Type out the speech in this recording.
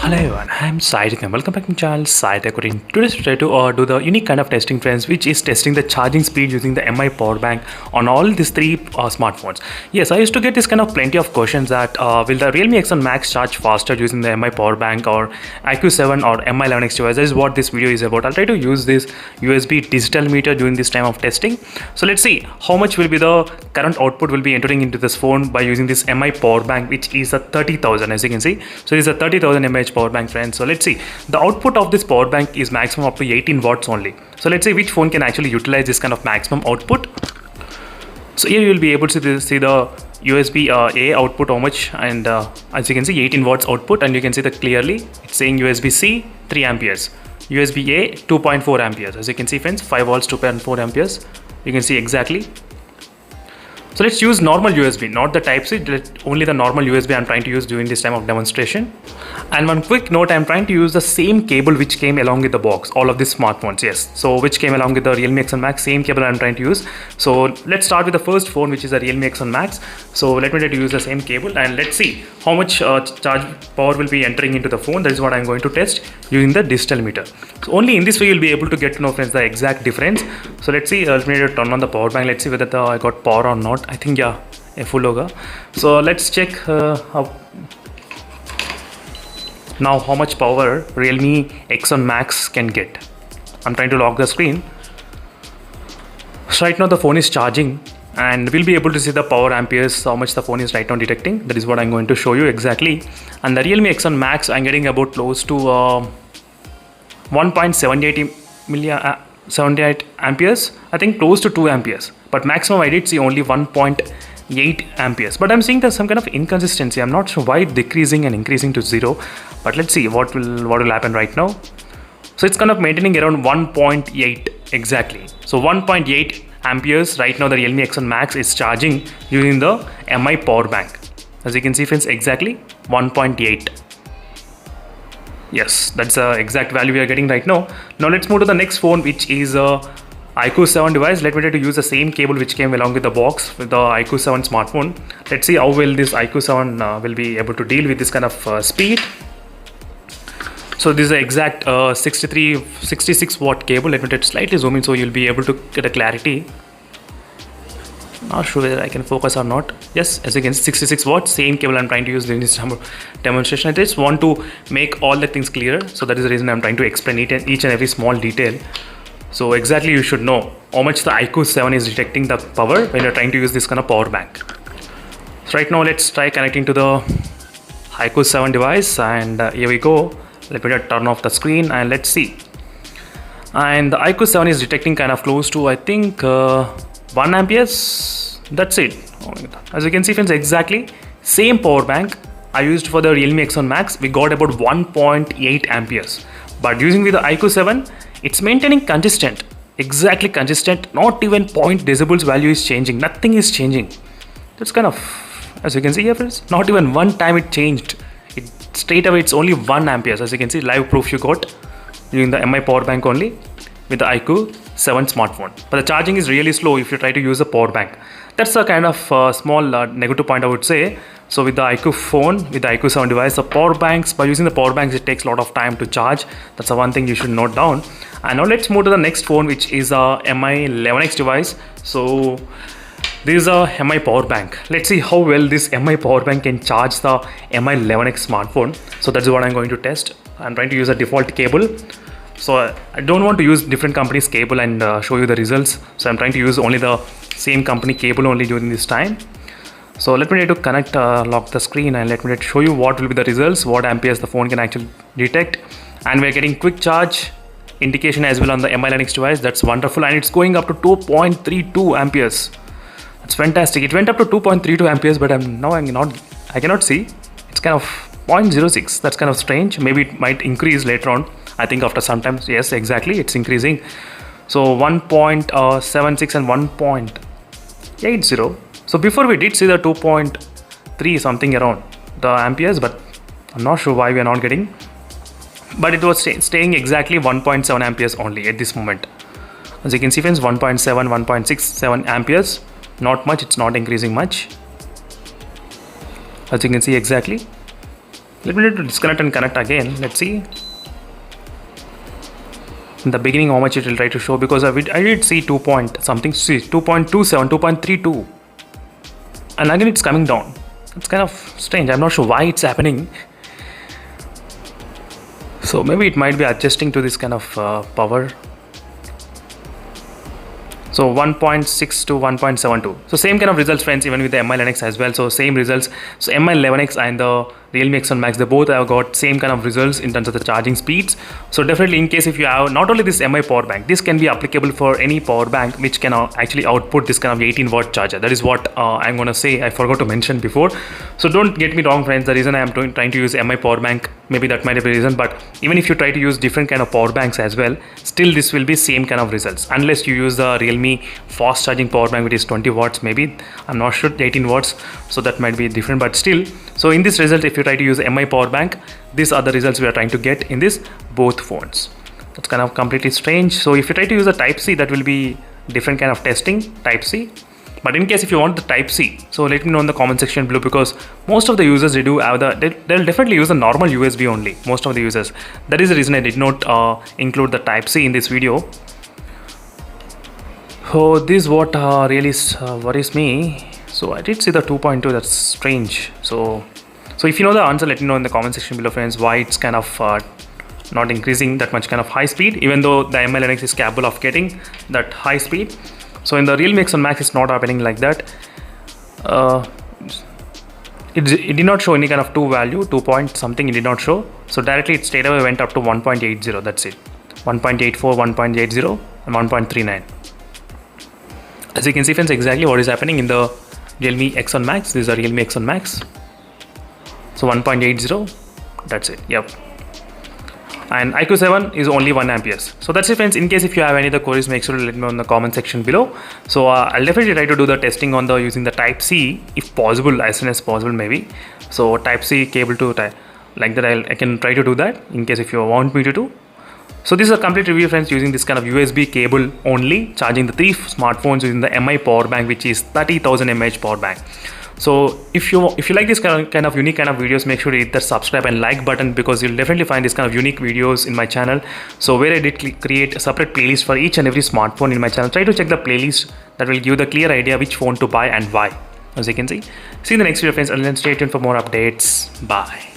Hello everyone, I am Sai and welcome back to my channel Sai Tech. In today's video to do the unique kind of testing, friends, which is testing the charging speed using the MI power bank on all these three smartphones. Yes, I used to get this kind of plenty of questions that will the Realme X7 Max charge faster using the MI power bank or iQOO 7 or Mi11X device. That is what this video is about. I'll try to use this USB digital meter during this time of testing. So let's see how much will be the current output will be entering into this phone by using this MI power bank, which is a 30,000, as you can see. So this is a 30,000 mAh power bank, friends. So let's see, the output of this power bank is maximum up to 18 watts only. So let's see which phone can actually utilize this kind of maximum output. So here you will be able to see the USB A output, how much, and as you can see 18 watts output, and you can see that clearly it's saying USB C 3 amperes, USB A 2.4 amperes. As you can see, friends, 5 volts 2.4 amperes. You can see exactly. So let's use normal USB, not the Type-C, only the normal USB I'm trying to use during this time of demonstration. And one quick note, I'm trying to use the same cable which came along with the box, all of these smartphones, yes. So which came along with the Realme X7 Max, same cable I'm trying to use. So let's start with the first phone, which is the Realme X7 Max. So let me try to use the same cable and let's see how much charge power will be entering into the phone. That is what I'm going to test using the digital meter. So only in this way you'll be able to get to know, friends, the exact difference. So let's see, let me turn on the power bank. Let's see whether I got power or not. I think yeah, a full logo. So let's check now how much power Realme X7 Max can get. I'm trying to lock the screen. So right now the phone is charging and we'll be able to see the power amperes, how much the phone is right now detecting. That is what I'm going to show you exactly. And the Realme X7 Max, I'm getting about close to 1.78 amperes, I think close to 2 amperes, but maximum I did see only 1.8 amperes. But I'm seeing there's some kind of inconsistency. I'm not sure why it's decreasing and increasing to 0, but let's see what will happen right now. So it's kind of maintaining around 1.8 exactly. So 1.8 amperes right now the Realme X7 Max is charging using the MI power bank. As you can see, friends, exactly 1.8. Yes, that's the exact value we are getting right now. Now let's move to the next phone, which is a iQOO 7 device. Let me try to use the same cable which came along with the box with the iQOO 7 smartphone. Let's see how well this iQOO 7 will be able to deal with this kind of speed. So this is the exact 66 watt cable. Let me try to slightly zoom in so you'll be able to get a clarity. Not sure whether I can focus or not. Yes, as you can see, 66 watts, same cable I'm trying to use during this demonstration. I just want to make all the things clear, so that is the reason I'm trying to explain each and every small detail. So exactly you should know how much the iQOO 7 is detecting the power when you're trying to use this kind of power bank. So right now let's try connecting to the iQOO 7 device, and here we go. Let me turn off the screen and let's see. And the iQOO 7 is detecting kind of close to, I think, 1 amperes. That's it. Oh my God. As you can see, friends, exactly same power bank I used for the Realme X7 Max, we got about 1.8 amperes. But using with the iQOO 7, it's maintaining consistent, exactly consistent. Not even point decibels value is changing. Nothing is changing. That's kind of, as you can see here, friends, not even one time it changed. It straight away it's only 1 amperes. As you can see, live proof you got using the MI power bank only with the iQOO 7 smartphone. But the charging is really slow if you try to use a power bank. That's a kind of small negative point I would say. So with the iQOO phone, with the iQOO 7 device, the power banks, by using the power banks, it takes a lot of time to charge. That's the one thing you should note down. And now let's move to the next phone, which is a Mi11X device. So this is a MI power bank. Let's see how well this MI power bank can charge the Mi11X smartphone. So that's what I'm going to test. I'm trying to use a default cable. So I don't want to use different companies' cable and show you the results. So I'm trying to use only the same company cable only during this time. So let me try to connect, lock the screen, and let me try to show you what will be the results, what amperes the phone can actually detect. And we're getting quick charge indication as well on the Mi11X device. That's wonderful, and it's going up to 2.32 amperes. That's fantastic. It went up to 2.32 amperes, but I cannot see. It's kind of 0.06. That's kind of strange. Maybe it might increase later on. I think after some time, yes, exactly, it's increasing. So 1.76 and 1.80. So before we did see the 2.3 something around the amperes, but I'm not sure why we are not getting. But it was staying exactly 1.7 amperes only at this moment. As you can see, friends, 1.7, 1.67 amperes. Not much, it's not increasing much. As you can see exactly. Let me need to disconnect and connect again. Let's see. In the beginning how much it will try to show, because I did see 2 point something, see 2.27, 2.32, and again it's coming down. It's kind of strange. I'm not sure why it's happening. So maybe it might be adjusting to this kind of power. So 1.6 to 1.72. So same kind of results, friends, even with the Mi 11X as well. So same results. So Mi 11X and the Realme X7 Max, they both have got same kind of results in terms of the charging speeds. So definitely, in case if you have not only this Mi power bank, this can be applicable for any power bank which can actually output this kind of 18-watt charger. That is what I'm gonna say. I forgot to mention before. So don't get me wrong, friends. The reason I am trying to use Mi power bank, maybe that might be the reason. But even if you try to use different kind of power banks as well, still this will be same kind of results, unless you use the Realme fast charging power bank which is 20 watts, maybe I'm not sure, 18 watts, so that might be different, but still. So in this result, if you try to use Mi power bank, these are the results we are trying to get in this both phones. That's kind of completely strange. So if you try to use a type C, that will be different kind of testing, type C. But in case if you want the type C, so let me know in the comment section below, because most of the users, they do have they'll definitely use the normal USB only, most of the users. That is the reason I did not include the type C in this video. So this is what really worries me. So I did see the 2.2, that's strange. So if you know the answer, let me know in the comment section below, friends, why it's kind of not increasing that much kind of high speed, even though the Mi 11X is capable of getting that high speed. So in the Realme X7 Max, it's not happening like that. It did not show any kind of 2 value, 2 point something, it did not show. So directly it straight away went up to 1.80, that's it. 1.84, 1.80 and 1.39. As you can see, friends, exactly what is happening in the Realme X7 Max. This is a Realme X7 Max. So 1.80, that's it. Yep. And iQOO 7 is only 1 amperes. So that's it, friends. In case if you have any other queries, make sure to let me know in the comment section below. So I'll definitely try to do the testing on the using the type C, if possible, as soon as possible, maybe. So type C cable to type like that, I can try to do that in case if you want me to do. So this is a complete review, friends, using this kind of USB cable only, charging the 3 smartphones using the Mi power bank, which is 30,000 mAh power bank. So if you like this kind of unique kind of videos, make sure to hit that subscribe and like button, because you'll definitely find this kind of unique videos in my channel. So where I did create a separate playlist for each and every smartphone in my channel. Try to check the playlist, that will give you the clear idea which phone to buy and why, as you can see. See you in the next video, friends, and then stay tuned for more updates. Bye.